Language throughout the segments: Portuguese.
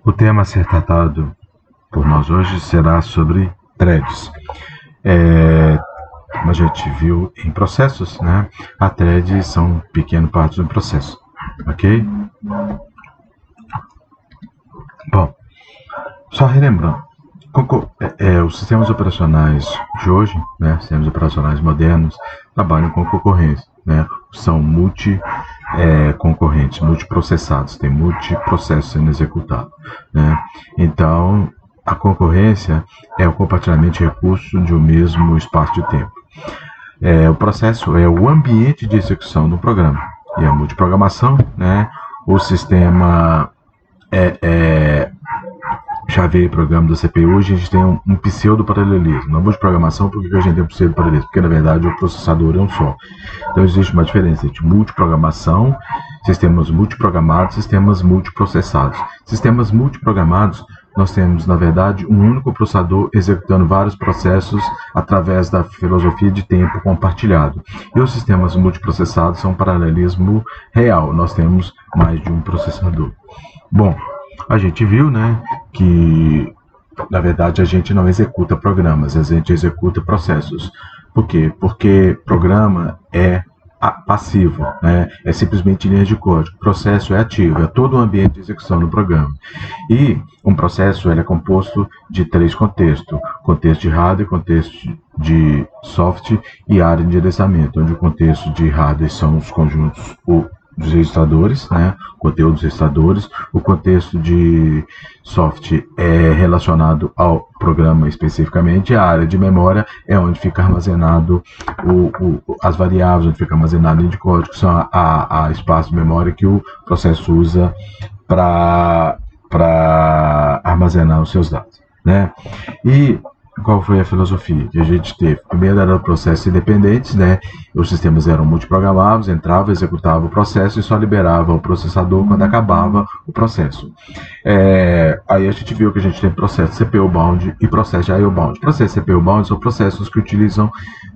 O tema a ser tratado por nós hoje será sobre threads. Como a gente viu em processos, né? A thread são pequenas partes do processo, ok? Bom, só relembrando, os sistemas operacionais de hoje, né? Sistemas operacionais modernos trabalham com concorrência, né? São concorrentes, multiprocessados, tem multiprocesso sendo executado, né? Então, a concorrência é o compartilhamento de recursos de um mesmo espaço de tempo. O processo é o ambiente de execução do programa. E a multiprogramação, né? O sistema já veio programa da CPU, hoje a gente tem um pseudo-paralelismo. Na multiprogramação, por que a gente tem um pseudo-paralelismo? Porque, na verdade, o processador é um só. Então, existe uma diferença entre multiprogramação, sistemas multiprogramados e sistemas multiprocessados. Sistemas multiprogramados, nós temos, na verdade, um único processador executando vários processos através da filosofia de tempo compartilhado. E os sistemas multiprocessados são um paralelismo real. Nós temos mais de um processador. Bom, a gente viu, né, que, na verdade, a gente não executa programas, a gente executa processos. Por quê? Porque programa é passivo, né? É simplesmente linha de código. Processo é ativo, é todo o ambiente de execução do programa. E um processo ele é composto de 3 contextos: contexto de hardware, contexto de software e área de endereçamento, onde o contexto de hardware são os conjuntos dos registradores, né? Conteúdo dos registradores. O contexto de software é relacionado ao programa especificamente. A área de memória é onde fica armazenado as variáveis, onde fica armazenado a linha de código, que são a espaço de memória que o processo usa para armazenar os seus dados, né? E qual foi a filosofia que a gente teve? Primeiro eram processos independentes, né? Os sistemas eram multiprogramáveis, entrava, executava o processo e só liberava o processador quando acabava o processo. Aí a gente viu que a gente tem processo CPU-bound e processo de I/O-bound. Processos CPU-bound são processos que utilizam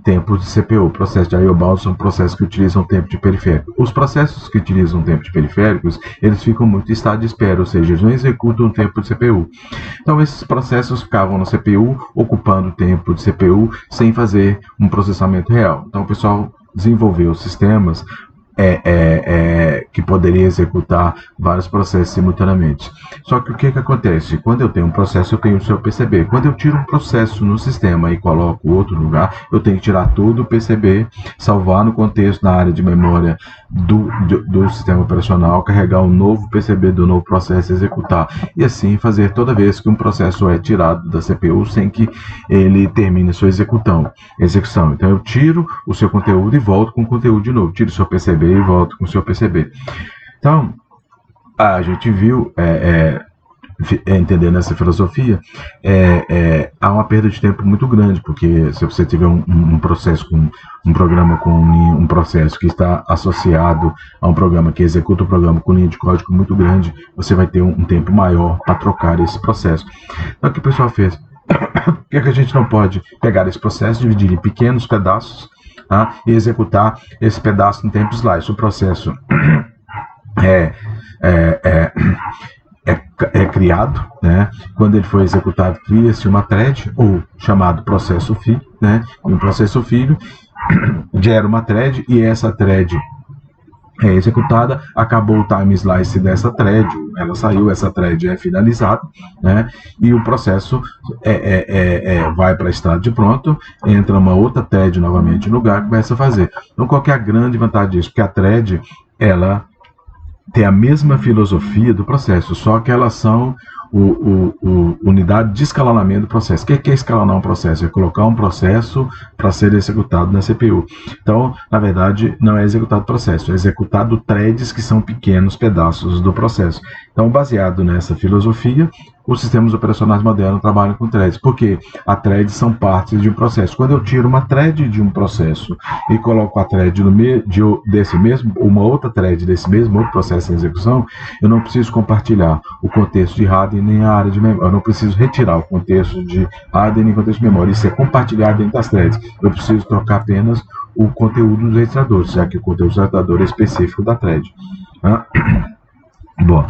tempo de CPU. Processos de I/O-bound são processos que utilizam tempo de periférico. Os processos que utilizam tempo de periféricos, eles ficam muito em estado de espera, ou seja, eles não executam o tempo de CPU. Então esses processos ficavam no CPU, ocupando o tempo de CPU, sem fazer um processamento real. Então o pessoal desenvolveu sistemas que poderia executar vários processos simultaneamente. Só que o que acontece? Quando eu tenho um processo, eu tenho o seu PCB. Quando eu tiro um processo no sistema e coloco outro lugar, eu tenho que tirar todo o PCB, salvar no contexto na área de memória do sistema operacional, carregar um novo PCB do novo processo e executar. E assim fazer toda vez que um processo é tirado da CPU sem que ele termine sua execução. Então eu tiro o seu conteúdo e volto com o conteúdo de novo. Tiro o seu PCB e volto com o seu PCB. Então, a gente viu, entendendo essa filosofia, há uma perda de tempo muito grande, porque se você tiver um processo com um programa com um processo que está associado a um programa que executa o programa com linha de código muito grande, você vai ter um tempo maior para trocar esse processo. Então, o que o pessoal fez? Por que a gente não pode pegar esse processo, dividir em pequenos pedaços, tá? E executar esse pedaço no tempo slice? O processo é criado, né? Quando ele foi executado, cria-se uma thread, ou chamado processo filho, né? E um processo filho gera uma thread, e essa thread é executada, acabou o time slice dessa thread, ela saiu, essa thread é finalizada, né? E o processo vai para estado de pronto, entra uma outra thread novamente no lugar, começa a fazer. Então, qual que é a grande vantagem disso? Porque a thread, ela tem a mesma filosofia do processo, só que elas são unidade de escalonamento do processo. O que é escalonar um processo? É colocar um processo para ser executado na CPU. Então, na verdade, não é executado processo, é executado threads que são pequenos pedaços do processo. Então, baseado nessa filosofia, os sistemas operacionais modernos trabalham com threads, porque as threads são partes de um processo. Quando eu tiro uma thread de um processo e coloco a thread uma outra thread desse mesmo outro processo em execução, eu não preciso compartilhar o contexto de hardware nem a área de memória. Eu não preciso retirar o contexto de hardware nem o contexto de memória. Isso é compartilhado dentro das threads. Eu preciso trocar apenas o conteúdo dos registradores, já que o conteúdo do registrador é específico da thread. Bom,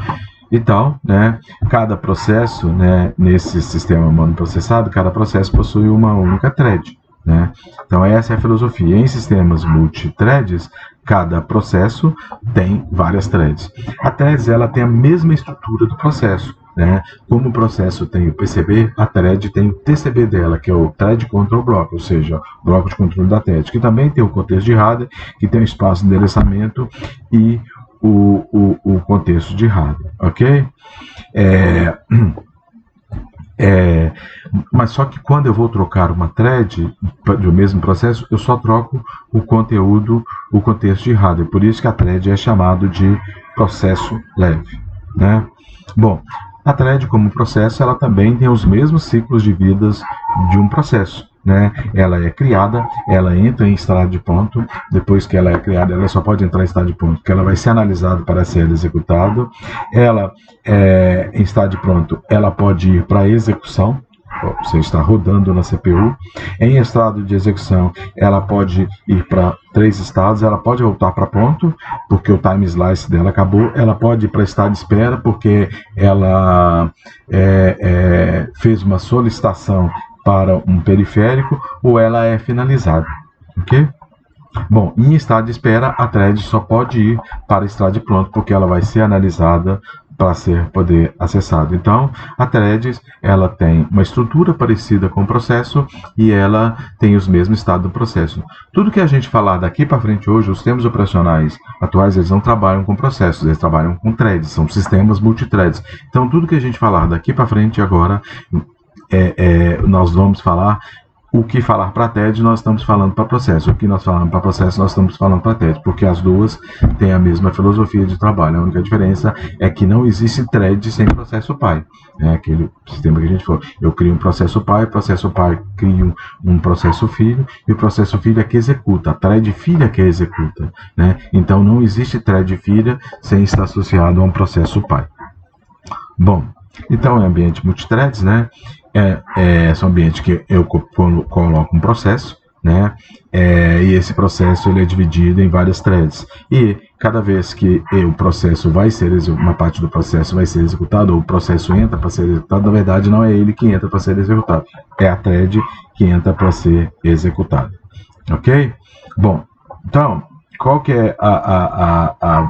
e tal, né? Cada processo, né, nesse sistema monoprocessado, cada processo possui uma única thread, né? Então essa é a filosofia. Em sistemas multithreads, cada processo tem várias threads. A threads, ela tem a mesma estrutura do processo, né? Como o processo tem o PCB, a thread tem o TCB dela, que é o Thread Control Block, ou seja, o bloco de controle da thread, que também tem o contexto de hardware, que tem o espaço de endereçamento e o contexto de hardware, ok? Mas só que quando eu vou trocar uma thread do mesmo processo, eu só troco o conteúdo, o contexto de hardware. Por isso que a thread é chamado de processo leve, né? Bom, a thread como processo, ela também tem os mesmos ciclos de vidas de um processo, né? Ela é criada, ela entra em estado de ponto. Depois que ela é criada, ela só pode entrar em estado de ponto, porque ela vai ser analisada para ser executada. Ela, em estado de pronto, ela pode ir para execução. Você está rodando na CPU. Em estado de execução, ela pode ir para 3 estados. Ela pode voltar para ponto, porque o time slice dela acabou. Ela pode ir para estado de espera, porque ela fez uma solicitação para um periférico, ou ela é finalizada, ok? Bom, em estado de espera, a thread só pode ir para estado de pronto, porque ela vai ser analisada para poder acessada. Então, a thread, ela tem uma estrutura parecida com o processo e ela tem os mesmos estados do processo. Tudo que a gente falar daqui para frente hoje, os sistemas operacionais atuais, eles não trabalham com processos, eles trabalham com threads, são sistemas multithreads. Então, tudo que a gente falar daqui para frente agora, nós vamos falar o que falar para thread, nós estamos falando para processo. O que nós falamos para processo, nós estamos falando para thread, porque as duas têm a mesma filosofia de trabalho. A única diferença é que não existe thread sem processo pai. É aquele sistema que a gente falou. Eu crio um processo pai, o processo pai cria um processo filho, e o processo filho é que executa, a thread filha é que executa, né? Então não existe thread filha sem estar associado a um processo pai. Bom, então é ambiente multithreads, né? São ambientes que eu coloco um processo, né? E esse processo ele é dividido em várias threads. E cada vez que o processo vai ser uma parte do processo vai ser executado, ou o processo entra para ser executado, na verdade não é ele que entra para ser executado, é a thread que entra para ser executada, ok? Bom, então qual que é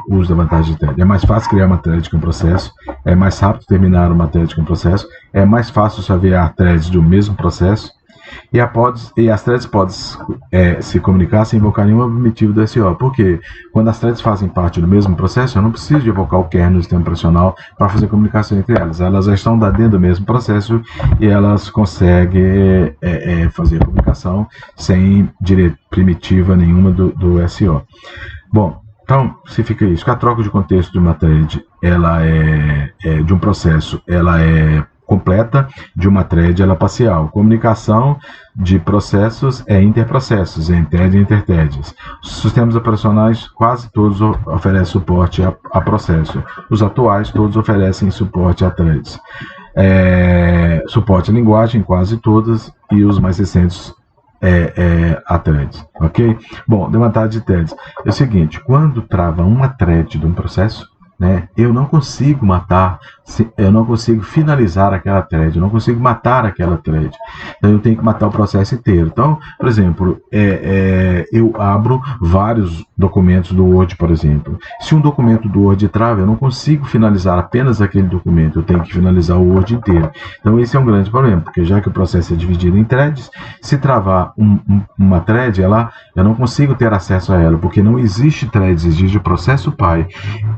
o uso da vantagem de thread? É mais fácil criar uma thread que um processo, é mais rápido terminar uma thread que um processo, é mais fácil chavear threads do mesmo processo, e as threads podem se comunicar sem invocar nenhum primitivo do SO. Porque quando as threads fazem parte do mesmo processo, eu não preciso de invocar o kernel do sistema operacional para fazer comunicação entre elas. Elas já estão dentro do mesmo processo e elas conseguem fazer a comunicação sem primitiva nenhuma do SO. Bom, então significa que a troca de contexto de uma thread, ela de um processo, ela é completa, de uma thread ela é parcial. Comunicação de processos é interprocessos, é inter e interthreads. Os sistemas operacionais quase todos oferecem suporte a processo. Os atuais todos oferecem suporte a threads. Suporte à linguagem quase todas, e os mais recentes a threads, ok? Bom, desvantagem de threads é o seguinte: quando trava uma thread de um processo, né, eu não consigo eu não consigo finalizar aquela thread, eu não consigo matar aquela thread. Então eu tenho que matar o processo inteiro. Então, por exemplo, eu abro vários documentos do Word, por exemplo. Se um documento do Word trava, eu não consigo finalizar apenas aquele documento, eu tenho que finalizar o Word inteiro. Então esse é um grande problema, porque já que o processo é dividido em threads, se travar uma thread, eu não consigo ter acesso a ela, porque não existe threads, existe o processo pai.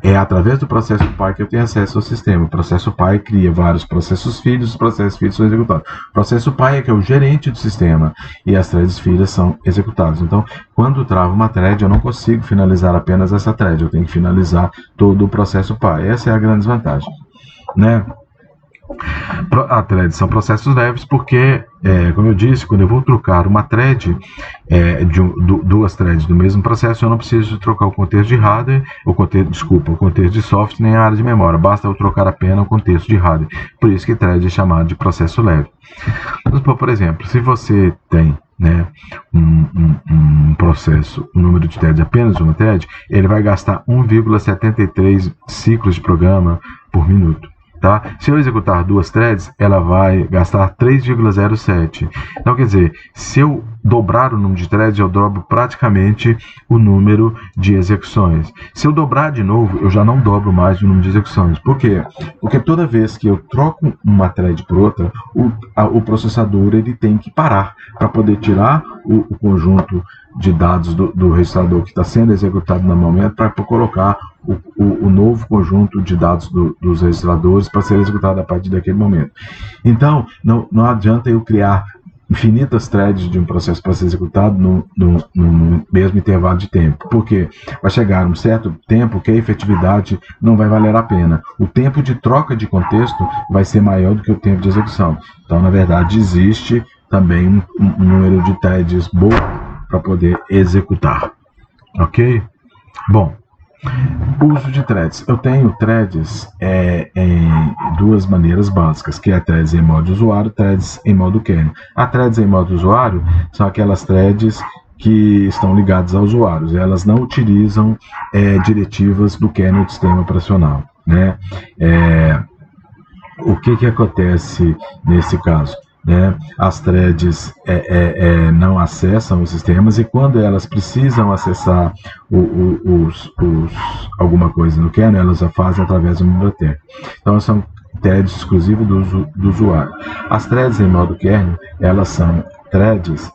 É através do processo pai que eu tenho acesso ao sistema. O processo pai cria vários processos filhos, os processos filhos são executados. O processo pai é que é o gerente do sistema, e as threads filhas são executadas. Então, quando trava uma thread, eu não consigo finalizar apenas essa thread, eu tenho que finalizar todo o processo pai. Essa é a grande desvantagem, né? A thread são processos leves porque, como eu disse, quando eu vou trocar uma thread, duas threads do mesmo processo, eu não preciso trocar o contexto de hardware, o contexto de software, nem a área de memória. Basta eu trocar apenas o contexto de hardware. Por isso que thread é chamado de processo leve. Por exemplo, se você tem né, um processo, um número de threads apenas uma thread, ele vai gastar 1,73 ciclos de programa por minuto. Tá? Se eu executar 2 threads, ela vai gastar 3,07. Então, quer dizer, se eu dobrar o número de threads, eu dobro praticamente o número de execuções. Se eu dobrar de novo, eu já não dobro mais o número de execuções. Por quê? Porque toda vez que eu troco uma thread por outra, o processador ele tem que parar para poder tirar o conjunto de dados do registrador que está sendo executado no momento para colocar o novo conjunto de dados dos registradores para ser executado a partir daquele momento. Então, não adianta eu criar infinitas threads de um processo para ser executado no mesmo intervalo de tempo, porque vai chegar um certo tempo que a efetividade não vai valer a pena. O tempo de troca de contexto vai ser maior do que o tempo de execução. Então, na verdade, existe também um número de threads bom para poder executar. Ok? Bom, uso de threads. Eu tenho threads em duas maneiras básicas, que é threads em modo usuário, threads em modo kernel. A threads em modo usuário são aquelas threads que estão ligadas aos usuários. Elas não utilizam diretivas do kernel do sistema operacional, né? O que acontece nesse caso? As threads não acessam os sistemas e quando elas precisam acessar alguma coisa no kernel, elas a fazem através de uma biblioteca. Então, são threads exclusivos do usuário. As threads em modo kernel, elas são threads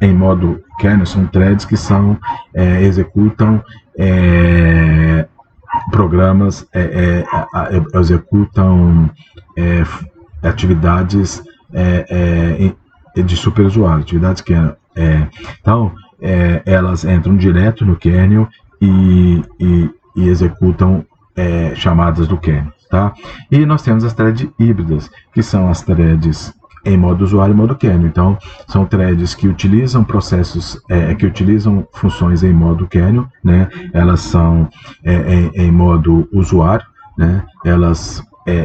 em modo kernel, são threads que executam programas, executam atividades de superusuário, atividades kernel. Então, elas entram direto no kernel e executam chamadas do kernel. Tá? E nós temos as threads híbridas, que são as threads em modo usuário e modo kernel. Então, são threads que utilizam processos, que utilizam funções em modo kernel, né? Elas são em modo usuário, né? Elas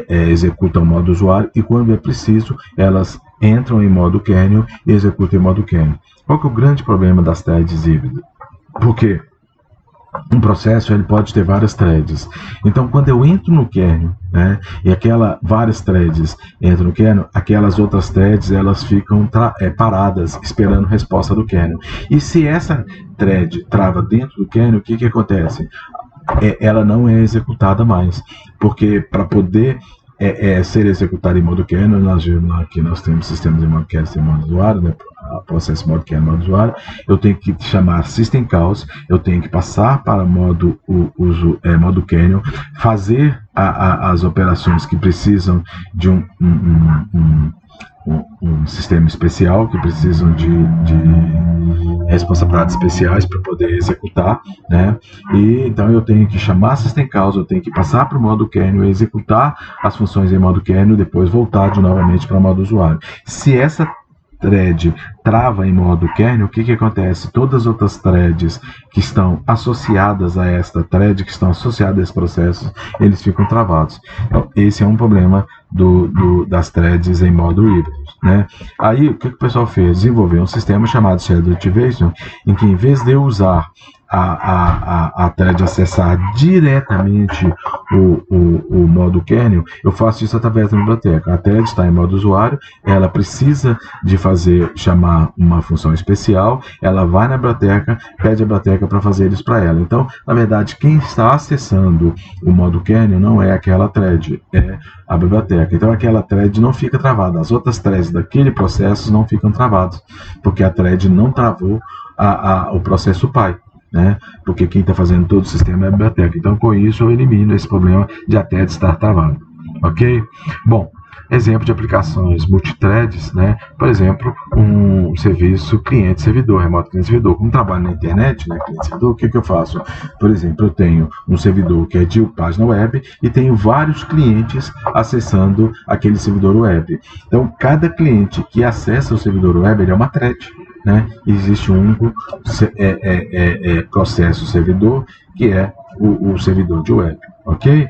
executam o modo usuário e quando é preciso elas entram em modo kernel e executam em modo kernel. Qual que é o grande problema das threads híbridas? Porque um processo ele pode ter várias threads. Então, quando eu entro no kernel, né, e várias threads entram no kernel, aquelas outras threads elas ficam paradas esperando resposta do kernel. E se essa thread trava dentro do kernel, o que acontece? Ela não é executada mais, porque para poder ser executada em modo kernel, aqui nós temos sistemas em modo kernel e modo usuário, né, processo modo kernel e modo usuário, eu tenho que chamar system calls, eu tenho que passar para modo kernel, fazer as operações que precisam de um sistema especial, que precisam de responsabilidades especiais para poder executar, né? E então eu tenho que chamar system calls, eu tenho que passar para o modo kernel, executar as funções em modo kernel, depois voltar novamente para o modo usuário. Se essa thread trava em modo kernel, o que acontece? Todas as outras threads que estão associadas a esta thread, que estão associadas a esse processo, eles ficam travados. Então, esse é um problema das threads em modo híbrido, né? Aí, o que o pessoal fez? Desenvolveu um sistema chamado Shared Activation, em que em vez de eu usar a thread acessar diretamente o modo kernel, eu faço isso através da biblioteca. A thread está em modo usuário, ela precisa de chamar uma função especial, ela vai na biblioteca, pede a biblioteca para fazer isso para ela. Então, na verdade, quem está acessando o modo kernel não é aquela thread, é a biblioteca. Então, aquela thread não fica travada. As outras threads daquele processo não ficam travadas, porque a thread não travou o processo pai, né? Porque quem está fazendo todo o sistema é a biblioteca. Então, com isso, eu elimino esse problema de a thread estar travada. Ok? Bom, exemplo de aplicações multithreads, né? Por exemplo, um serviço cliente-servidor, remoto cliente-servidor. Como trabalho na internet, né, cliente-servidor, o que eu faço? Por exemplo, eu tenho um servidor que é de página web e tenho vários clientes acessando aquele servidor web. Então, cada cliente que acessa o servidor web, ele é uma thread, né? Existe um único processo servidor, que é o servidor de web, ok?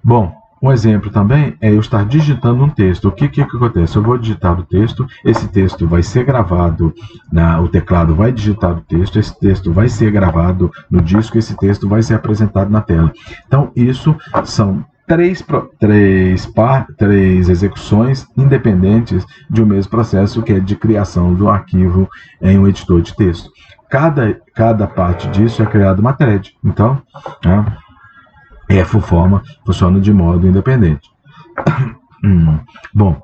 Bom, Um exemplo também é eu estar digitando um texto. O que acontece? Eu vou digitar o texto, esse texto vai ser gravado, o teclado vai digitar o texto, esse texto vai ser gravado no disco, esse texto vai ser apresentado na tela. Então, isso são três execuções independentes de um mesmo processo, que é de criação do arquivo em um editor de texto. Cada parte disso é criada uma thread. Então, essa forma funciona de modo independente. Bom,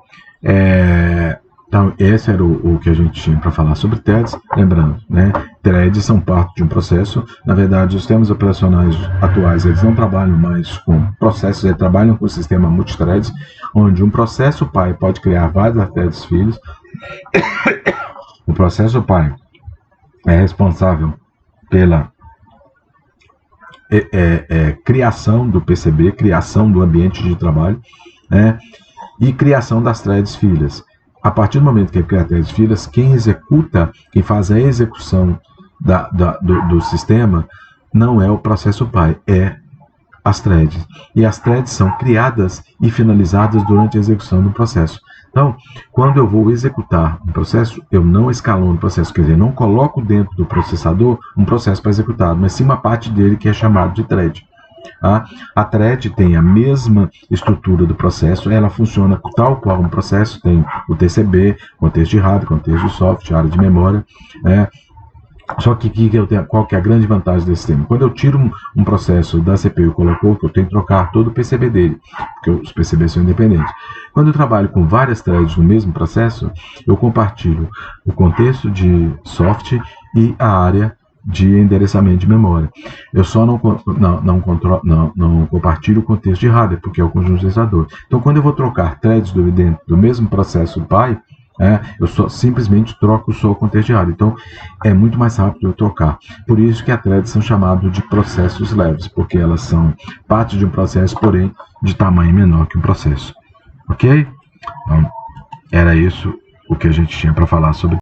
então esse era o que a gente tinha para falar sobre threads. Lembrando, né, threads são parte de um processo. Na verdade, os sistemas operacionais atuais, eles não trabalham mais com processos, eles trabalham com o sistema multithreads, onde um processo pai pode criar várias threads filhos. O processo pai é responsável pela criação do PCB, criação do ambiente de trabalho, né, e criação das threads filhas. A partir do momento que ele cria threads filhas, quem faz a execução do sistema não é o processo pai, é as threads. E as threads são criadas e finalizadas durante a execução do processo. Então, quando eu vou executar um processo, eu não escalono o processo, quer dizer, não coloco dentro do processador um processo para executar, mas sim uma parte dele que é chamado de thread. A thread tem a mesma estrutura do processo, ela funciona tal qual um processo, tem o TCB, contexto de hardware, contexto de software, área de memória, Só que qual que é a grande vantagem desse sistema? Quando eu tiro um processo da CPU e coloco, eu tenho que trocar todo o PCB dele, porque os PCBs são independentes. Quando eu trabalho com várias threads no mesmo processo, eu compartilho o contexto de software e a área de endereçamento de memória. Eu só não compartilho o contexto de hardware, porque é o conjunto utilizador. Então, quando eu vou trocar threads dentro do mesmo processo pai, eu simplesmente troco só o contexto de hardware. Então, é muito mais rápido eu trocar. Por isso que as threads são chamadas de processos leves, porque elas são parte de um processo, porém, de tamanho menor que um processo. Ok? Então, era isso o que a gente tinha para falar sobre